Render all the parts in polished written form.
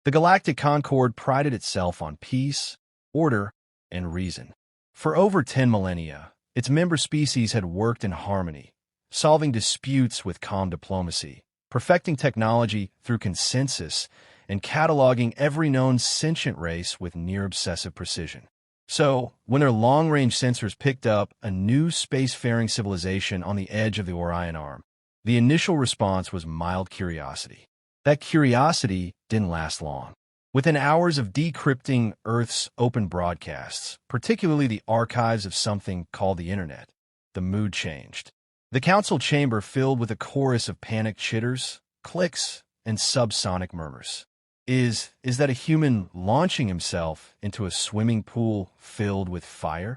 The Galactic Concord prided itself on peace, order, and reason. For over 10 millennia, its member species had worked in harmony, solving disputes with calm diplomacy, perfecting technology through consensus, and cataloging every known sentient race with near-obsessive precision. So, when their long-range sensors picked up a new spacefaring civilization on the edge of the Orion Arm, the initial response was mild curiosity. That curiosity didn't last long. Within hours of decrypting Earth's open broadcasts, particularly the archives of something called the Internet, the mood changed. The council chamber filled with a chorus of panicked chitters, clicks, and subsonic murmurs. Is that a human launching himself into a swimming pool filled with fire?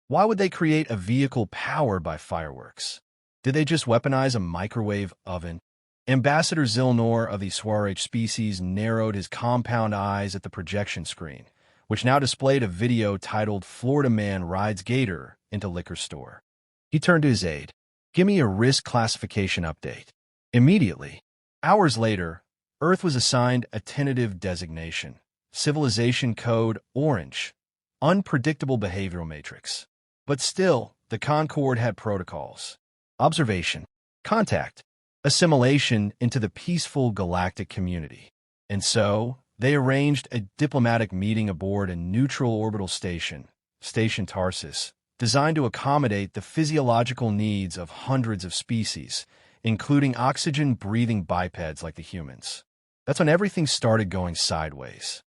Why would they create a vehicle powered by fireworks? Did they just weaponize a microwave oven? Ambassador Zilnor of the Swaraj species narrowed his compound eyes at the projection screen, which now displayed a video titled "Florida Man Rides Gator into Liquor Store." He turned to his aide. "Give me a risk classification update." Immediately. Hours later, Earth was assigned a tentative designation, Civilization Code Orange, Unpredictable Behavioral Matrix. But still, the Concord had protocols. Observation, contact, assimilation into the peaceful galactic community. And so, they arranged a diplomatic meeting aboard a neutral orbital station, Station Tarsus, designed to accommodate the physiological needs of hundreds of species, including oxygen-breathing bipeds like the humans. That's when everything started going sideways.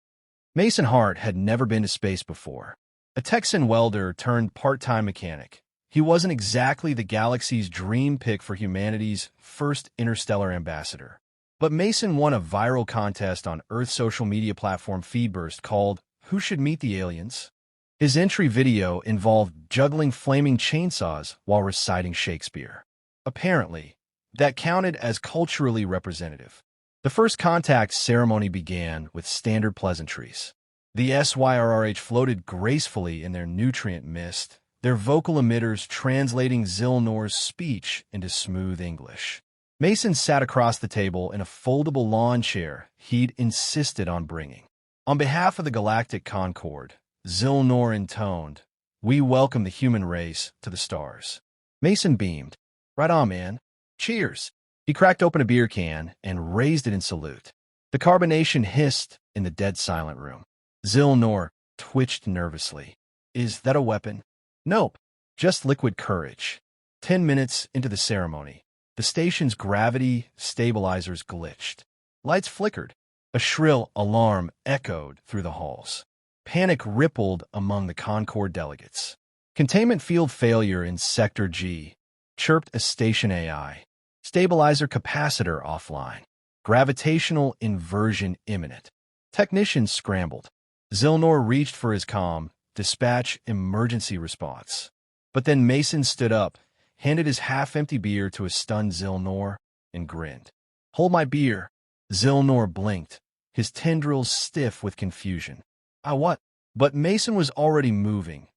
Mason Hart had never been to space before. A Texan welder turned part-time mechanic. He wasn't exactly the galaxy's dream pick for humanity's first interstellar ambassador. But Mason won a viral contest on Earth's social media platform Feedburst called "Who Should Meet the Aliens?" His entry video involved juggling flaming chainsaws while reciting Shakespeare. Apparently, that counted as culturally representative. The first contact ceremony began with standard pleasantries. The SYRRH floated gracefully in their nutrient mist, their vocal emitters translating Zilnor's speech into smooth English. Mason sat across the table in a foldable lawn chair he'd insisted on bringing. On behalf of the Galactic Concord, Zilnor intoned, "We welcome the human race to the stars." Mason beamed. "Right on, man. Cheers." He cracked open a beer can and raised it in salute. The carbonation hissed in the dead silent room. Zilnor twitched nervously. "Is that a weapon?" "Nope, just liquid courage." 10 minutes into the ceremony, the station's gravity stabilizers glitched. Lights flickered. A shrill alarm echoed through the halls. Panic rippled among the Concord delegates. "Containment field failure in Sector G," chirped a station AI. "Stabilizer capacitor offline. Gravitational inversion imminent." Technicians scrambled. Zilnor reached for his comm, "Dispatch emergency response." But then Mason stood up, handed his half-empty beer to a stunned Zilnor, and grinned. "Hold my beer." Zilnor blinked, his tendrils stiff with confusion. What?" But Mason was already moving,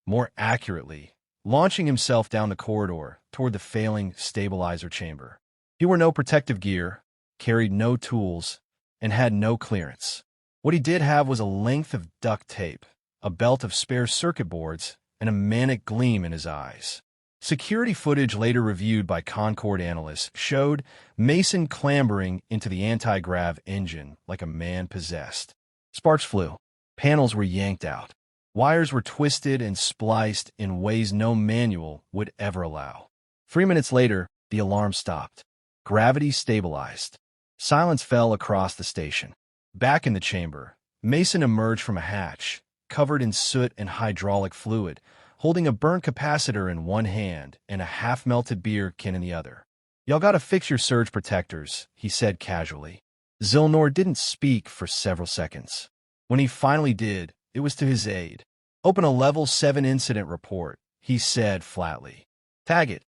more accurately, launching himself down the corridor toward the failing stabilizer chamber. He wore no protective gear, carried no tools, and had no clearance. What he did have was a length of duct tape, a belt of spare circuit boards, and a manic gleam in his eyes. Security footage later reviewed by Concord analysts showed Mason clambering into the anti-grav engine like a man possessed. Sparks flew. Panels were yanked out. Wires were twisted and spliced in ways no manual would ever allow. 3 minutes later, the alarm stopped. Gravity stabilized. Silence fell across the station. Back in the chamber, Mason emerged from a hatch, covered in soot and hydraulic fluid, holding a burnt capacitor in one hand and a half-melted beer can in the other. "Y'all gotta fix your surge protectors," he said casually. Zilnor didn't speak for several seconds. When he finally did, it was to his aide. "Open a Level 7 incident report," he said flatly. "Tag it.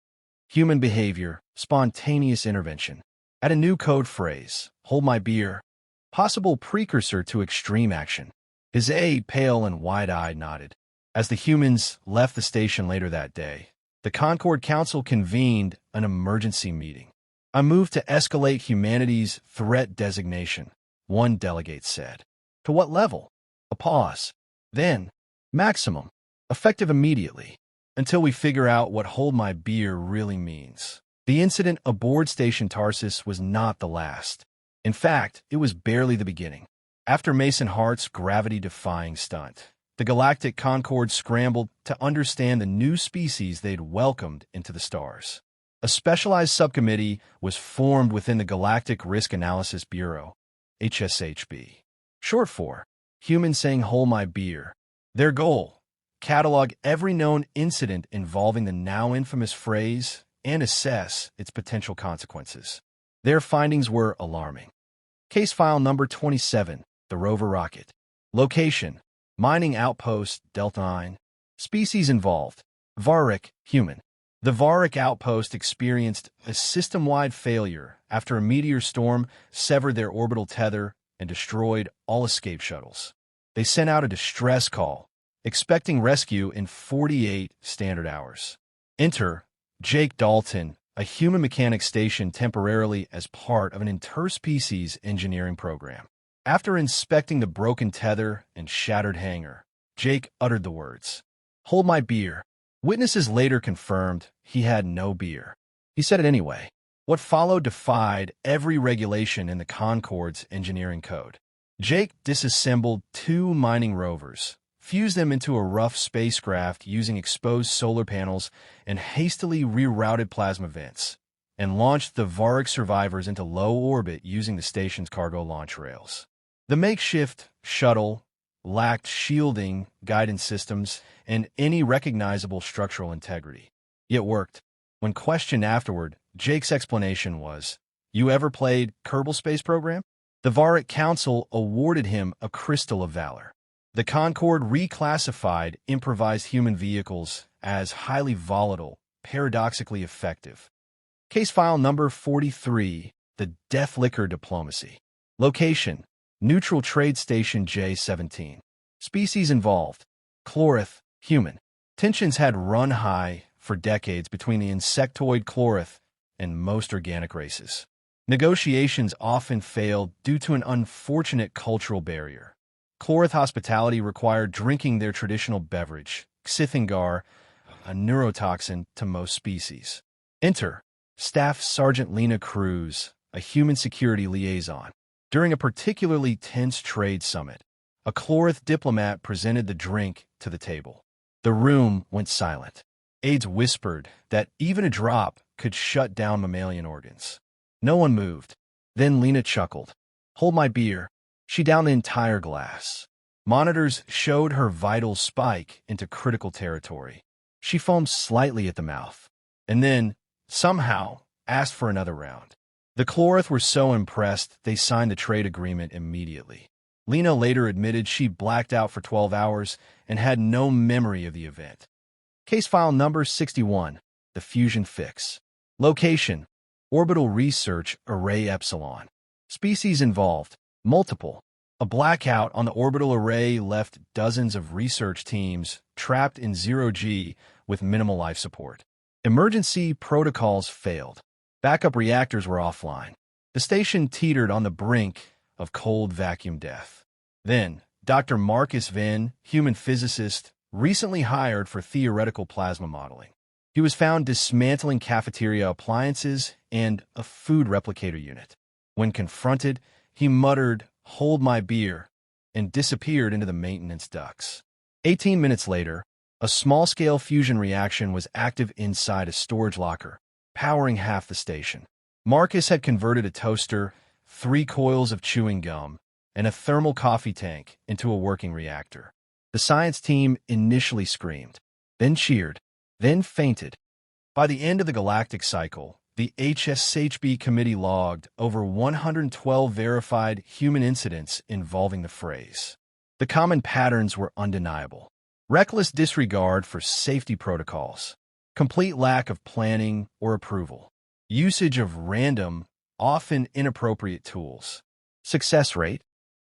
Human behavior, spontaneous intervention. Add a new code phrase, hold my beer. Possible precursor to extreme action." His aide, pale and wide-eyed, nodded. As the humans left the station later that day, the Concord Council convened an emergency meeting. "I move to escalate humanity's threat designation," one delegate said. To what level? A pause. Then, maximum. Effective immediately. Until we figure out what hold my beer really means. The incident aboard Station Tarsus was not the last. In fact, it was barely the beginning. After Mason Hart's gravity-defying stunt, the Galactic Concord scrambled to understand the new species they'd welcomed into the stars. A specialized subcommittee was formed within the Galactic Risk Analysis Bureau, HSHB, short for Humans Saying Hold My Beer. Their goal: catalog every known incident involving the now infamous phrase and assess its potential consequences. Their findings were alarming. Case file number 27, the rover rocket. Location: mining outpost Delta 9. Species involved: Varik, human. The Varik outpost experienced a system-wide failure after a meteor storm severed their orbital tether and destroyed all escape shuttles. They sent out a distress call, expecting rescue in 48 standard hours. Enter Jake Dalton, a human mechanic stationed temporarily as part of an interspecies engineering program. After inspecting the broken tether and shattered hangar, Jake uttered the words, "Hold my beer." Witnesses later confirmed he had no beer. He said it anyway. What followed defied every regulation in the Concord's engineering code. Jake disassembled 2 mining rovers, fused them into a rough spacecraft using exposed solar panels and hastily rerouted plasma vents, and launched the Varik survivors into low orbit using the station's cargo launch rails. The makeshift shuttle lacked shielding, guidance systems, and any recognizable structural integrity. It worked. When questioned afterward, Jake's explanation was, "You ever played Kerbal Space Program?" The Varik Council awarded him a Crystal of Valor. The Concorde reclassified improvised human vehicles as highly volatile, paradoxically effective. Case file number 43, the Death Liquor Diplomacy. Location: Neutral Trade Station J-17. Species involved: Chlorith, human. Tensions had run high for decades between the insectoid Chlorith and most organic races. Negotiations often failed due to an unfortunate cultural barrier. Chlorith hospitality required drinking their traditional beverage, Xithingar, a neurotoxin to most species. Enter Staff Sergeant Lena Cruz, a human security liaison. During a particularly tense trade summit, a Chlorith diplomat presented the drink to the table. The room went silent. Aides whispered that even a drop could shut down mammalian organs. No one moved. Then Lena chuckled. "Hold my beer." She downed the entire glass. Monitors showed her vitals spike into critical territory. She foamed slightly at the mouth, and then, somehow, asked for another round. The Chlorith were so impressed they signed the trade agreement immediately. Lena later admitted she blacked out for 12 hours and had no memory of the event. Case file number 61, the Fusion Fix. Location: Orbital Research Array Epsilon. Species involved: multiple. A blackout on the orbital array left dozens of research teams trapped in 0G with minimal life support. Emergency protocols failed. Backup reactors were offline. The station teetered on the brink of cold vacuum death. Then, Dr. Marcus Venn, human physicist, recently hired for theoretical plasma modeling. He was found dismantling cafeteria appliances and a food replicator unit. When confronted, he muttered, "Hold my beer," and disappeared into the maintenance ducts. 18 minutes later, a small-scale fusion reaction was active inside a storage locker, powering half the station. Marcus had converted a toaster, 3 coils of chewing gum, and a thermal coffee tank into a working reactor. The science team initially screamed, then cheered, then fainted. By the end of the galactic cycle, the HSHB committee logged over 112 verified human incidents involving the phrase. The common patterns were undeniable: reckless disregard for safety protocols, complete lack of planning or approval, usage of random, often inappropriate tools. Success rate: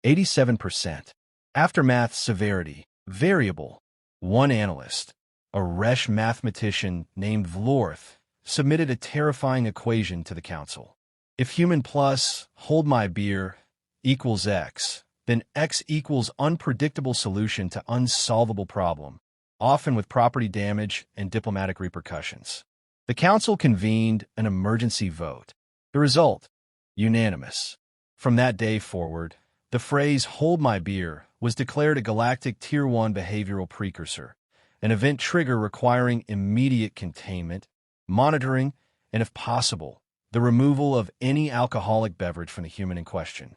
87%. Aftermath severity: variable. One analyst, a Resh mathematician named Vlorth, submitted a terrifying equation to the council. If human plus hold my beer equals X, then X equals unpredictable solution to unsolvable problem, often with property damage and diplomatic repercussions. The council convened an emergency vote. The result, unanimous. From that day forward, the phrase "hold my beer" was declared a galactic Tier 1 behavioral precursor, an event trigger requiring immediate containment, monitoring, and if possible, the removal of any alcoholic beverage from the human in question.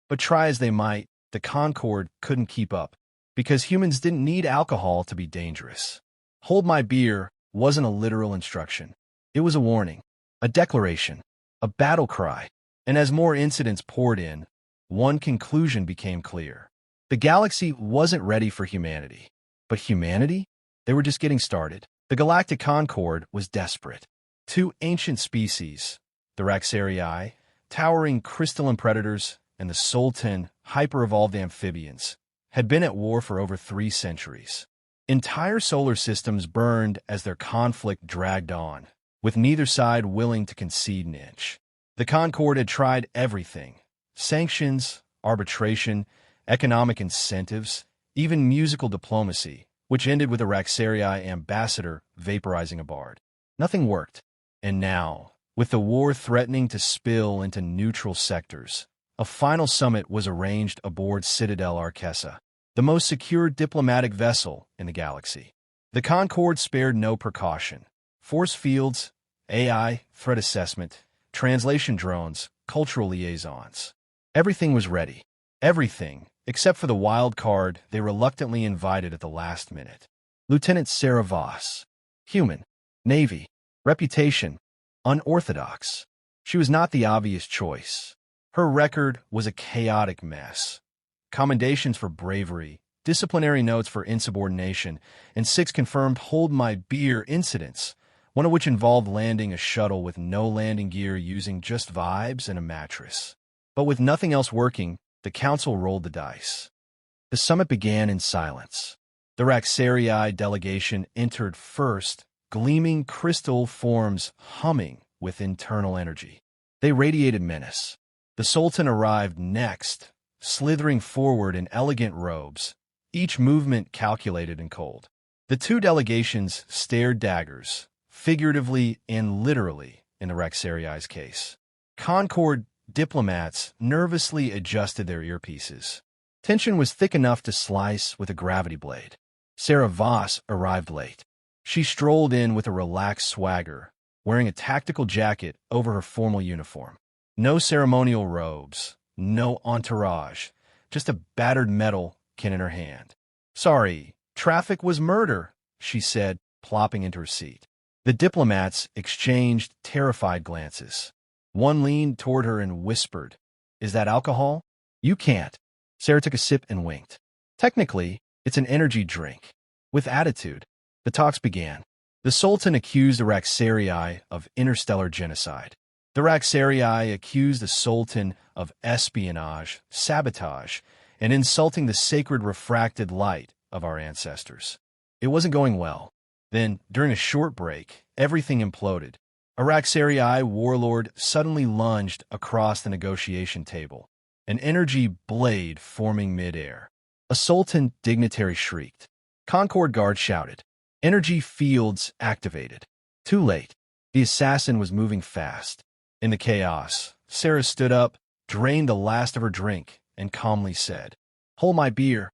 But try as they might, the Concord couldn't keep up, because humans didn't need alcohol to be dangerous. Hold my beer wasn't a literal instruction. It was a warning, a declaration, a battle cry. And as more incidents poured in, one conclusion became clear. The galaxy wasn't ready for humanity. But humanity? They were just getting started. The Galactic Concord was desperate. Two ancient species, the Raxarii, towering crystalline predators, and the Sultan, hyper-evolved amphibians, had been at war for over 3 centuries. Entire solar systems burned as their conflict dragged on, with neither side willing to concede an inch. The Concord had tried everything: sanctions, arbitration, economic incentives, even musical diplomacy, which ended with a Raxarii ambassador vaporizing a bard. Nothing worked. And now, with the war threatening to spill into neutral sectors, a final summit was arranged aboard Citadel Arquessa, the most secure diplomatic vessel in the galaxy. The Concord spared no precaution. Force fields, AI, threat assessment, translation drones, cultural liaisons. Everything was ready. Everything, except for the wild card they reluctantly invited at the last minute. Lieutenant Sarah Voss. Human. Navy. Reputation. Unorthodox. She was not the obvious choice. Her record was a chaotic mess. Commendations for bravery, disciplinary notes for insubordination, and 6 confirmed hold my beer incidents, one of which involved landing a shuttle with no landing gear using just vibes and a mattress. But with nothing else working, the council rolled the dice. The summit began in silence. The Raxarii delegation entered first, gleaming crystal forms humming with internal energy. They radiated menace. The Sultan arrived next, slithering forward in elegant robes, each movement calculated and cold. The 2 delegations stared daggers, figuratively and literally in the Raxarii's case. Concord diplomats nervously adjusted their earpieces. Tension was thick enough to slice with a gravity blade. Sarah Voss arrived late. She strolled in with a relaxed swagger, wearing a tactical jacket over her formal uniform. No ceremonial robes, no entourage, just a battered metal can in her hand. "Sorry, traffic was murder," she said, plopping into her seat. The diplomats exchanged terrified glances. One leaned toward her and whispered, "Is that alcohol?" "You can't." Sarah took a sip and winked. "Technically, it's an energy drink." With attitude, the talks began. The Sultan accused the Raxarii of interstellar genocide. The Raxarii accused the Sultan of espionage, sabotage, and insulting the sacred refracted light of our ancestors. It wasn't going well. Then, during a short break, everything imploded. A Raxarii warlord suddenly lunged across the negotiation table, an energy blade forming midair. A Sultan dignitary shrieked. Concord guard shouted. Energy fields activated. Too late. The assassin was moving fast. In the chaos, Sarah stood up, drained the last of her drink, and calmly said, "Hold my beer."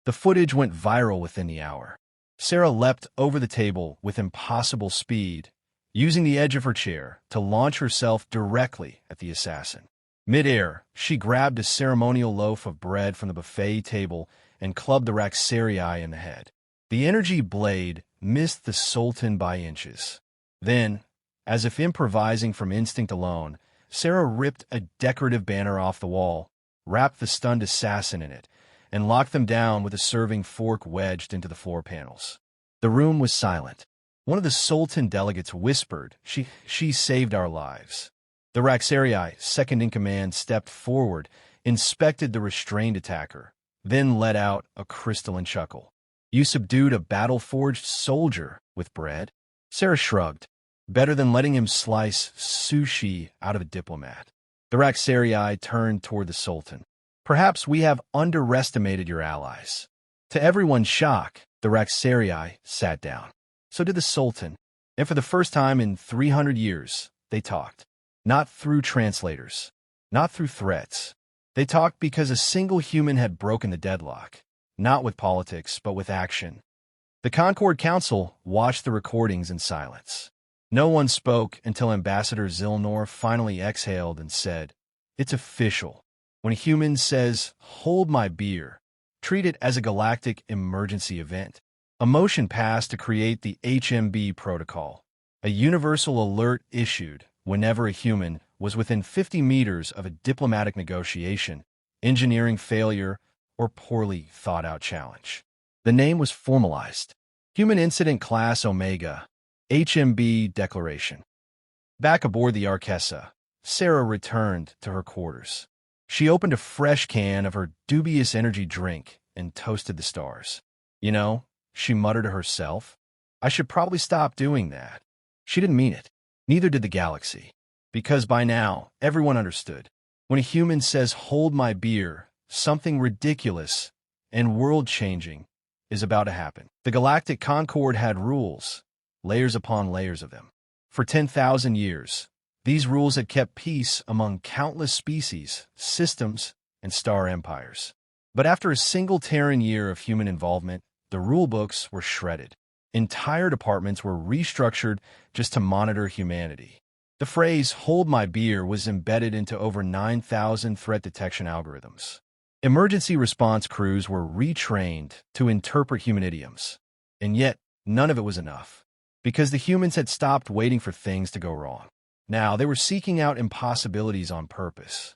The footage went viral within the hour. Sarah leapt over the table with impossible speed, using the edge of her chair to launch herself directly at the assassin. Mid-air, she grabbed a ceremonial loaf of bread from the buffet table and clubbed the Raxarii in the head. The energy blade missed the Sultan by inches. Then, as if improvising from instinct alone, Sarah ripped a decorative banner off the wall, wrapped the stunned assassin in it, and locked them down with a serving fork wedged into the floor panels. The room was silent. One of the Sultan delegates whispered, She saved our lives." The Raxarii, second in command, stepped forward, inspected the restrained attacker, then let out a crystalline chuckle. "You subdued a battle-forged soldier with bread?" Sarah shrugged. Better than letting him slice sushi out of a diplomat. The Raxarii turned toward the Sultan. Perhaps we have underestimated your allies. To everyone's shock, the Raxarii sat down. So did the Sultan. And for the first time in 300 years, they talked. Not through translators. Not through threats. They talked because a single human had broken the deadlock. Not with politics, but with action. The Concord Council watched the recordings in silence. No one spoke until Ambassador Zilnor finally exhaled and said, "It's official. When a human says, 'Hold my beer,' treat it as a galactic emergency event." A motion passed to create the HMB protocol, a universal alert issued whenever a human was within 50 meters of a diplomatic negotiation, engineering failure, or poorly thought-out challenge. The name was formalized. Human Incident Class Omega, HMB Declaration. Back aboard the Arquessa, Sarah returned to her quarters. She opened a fresh can of her dubious energy drink and toasted the stars. "You know," she muttered to herself, "I should probably stop doing that." She didn't mean it. Neither did the galaxy. Because by now, everyone understood. When a human says, "Hold my beer," something ridiculous and world-changing is about to happen. The Galactic Concord had rules, layers upon layers of them. For 10,000 years, these rules had kept peace among countless species, systems, and star empires. But after a single Terran year of human involvement, the rulebooks were shredded. Entire departments were restructured just to monitor humanity. The phrase, "Hold my beer," was embedded into over 9,000 threat detection algorithms. Emergency response crews were retrained to interpret human idioms. And yet, none of it was enough. Because the humans had stopped waiting for things to go wrong. Now, they were seeking out impossibilities on purpose.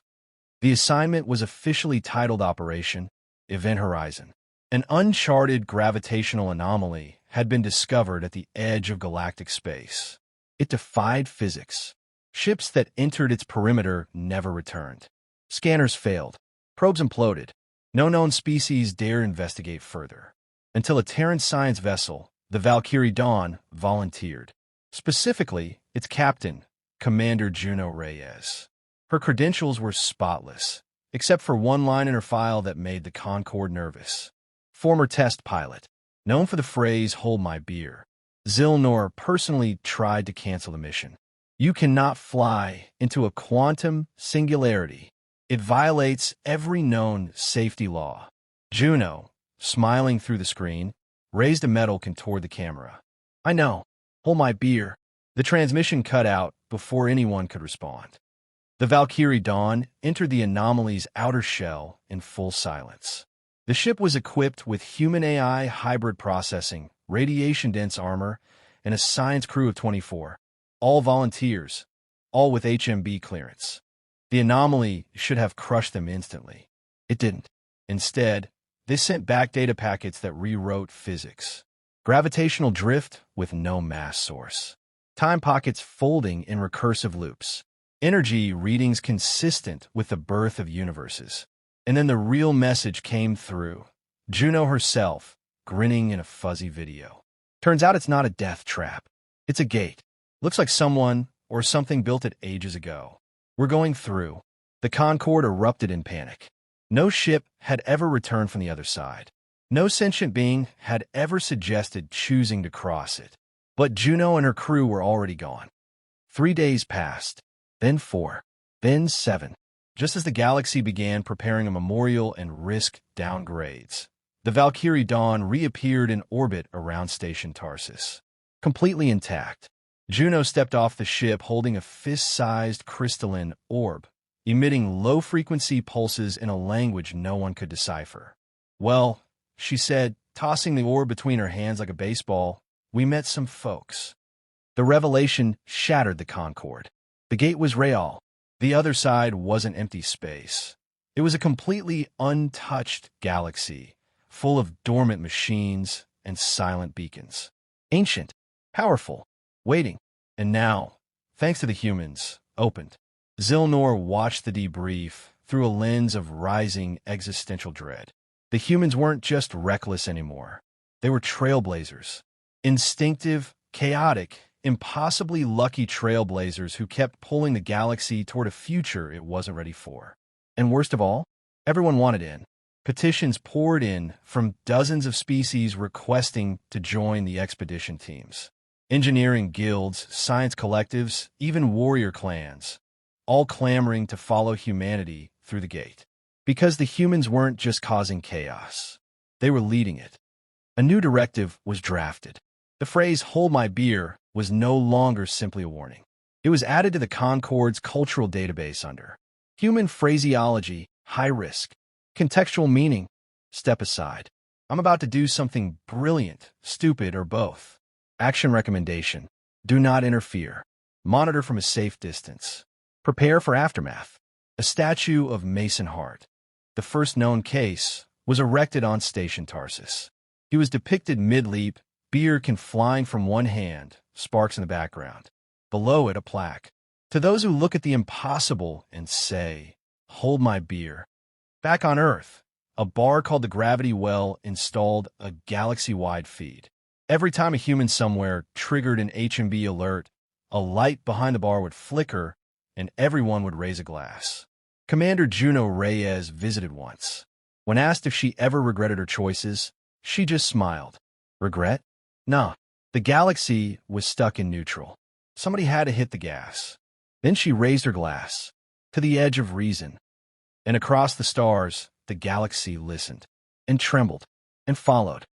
The assignment was officially titled Operation Event Horizon. An uncharted gravitational anomaly had been discovered at the edge of galactic space. It defied physics. Ships that entered its perimeter never returned. Scanners failed. Probes imploded. No known species dared investigate further. Until a Terran science vessel, the Valkyrie Dawn, volunteered. Specifically, its captain, Commander Juno Reyes. Her credentials were spotless, except for one line in her file that made the Concord nervous. Former test pilot, known for the phrase, "Hold my beer." Zilnor personally tried to cancel the mission. "You cannot fly into a quantum singularity. It violates every known safety law." Juno, smiling through the screen, raised a metal can toward the camera. "I know. Hold my beer." The transmission cut out before anyone could respond. The Valkyrie Dawn entered the anomaly's outer shell in full silence. The ship was equipped with human-AI hybrid processing, radiation-dense armor, and a science crew of 24. All volunteers, all with HMB clearance. The anomaly should have crushed them instantly. It didn't. Instead, they sent back data packets that rewrote physics. Gravitational drift with no mass source. Time pockets folding in recursive loops. Energy readings consistent with the birth of universes. And then the real message came through. Juno herself, grinning in a fuzzy video. Turns out it's not a death trap. It's a gate. Looks like someone or something built it ages ago. "We're going through." The Concord erupted in panic. No ship had ever returned from the other side. No sentient being had ever suggested choosing to cross it. But Juno and her crew were already gone. 3 days passed, then 4, then 7. Just as the galaxy began preparing a memorial and risked downgrades, the Valkyrie Dawn reappeared in orbit around Station Tarsus. Completely intact, Juno stepped off the ship holding a fist-sized crystalline orb, emitting low-frequency pulses in a language no one could decipher. "Well," she said, tossing the orb between her hands like a baseball, "we met some folks." The revelation shattered the Concord. The gate was real. The other side wasn't empty space. It was a completely untouched galaxy, full of dormant machines and silent beacons. Ancient, powerful, waiting, and now, thanks to the humans, opened. Zilnor watched the debrief through a lens of rising existential dread. The humans weren't just reckless anymore. They were trailblazers. Instinctive, chaotic, impossibly lucky trailblazers who kept pulling the galaxy toward a future it wasn't ready for. And worst of all, Everyone wanted in. Petitions poured in from dozens of species requesting to join the expedition teams. Engineering guilds, science collectives, even warrior clans, all clamoring to follow humanity through the gate. Because the humans weren't just causing chaos. They were leading it. A new directive was drafted. The phrase, "hold my beer," was no longer simply a warning. It was added to the Concord's cultural database under human phraseology, high risk, contextual meaning, step aside. I'm about to do something brilliant, stupid, or both. Action recommendation: do not interfere. Monitor from a safe distance. Prepare for aftermath. A statue of Mason Hart, the first known case, was erected on Station Tarsus. He was depicted mid-leap, beer can flying from one hand, sparks in the background. Below it, a plaque. To those who look at the impossible and say, "Hold my beer." Back on Earth, a bar called the Gravity Well installed a galaxy-wide feed. Every time a human somewhere triggered an HMB alert, a light behind the bar would flicker and everyone would raise a glass. Commander Juno Reyes visited once. When asked if she ever regretted her choices, she just smiled. Regret? Nah. The galaxy was stuck in neutral. Somebody had to hit the gas. Then she raised her glass to the edge of reason. And across the stars, the galaxy listened and trembled and followed.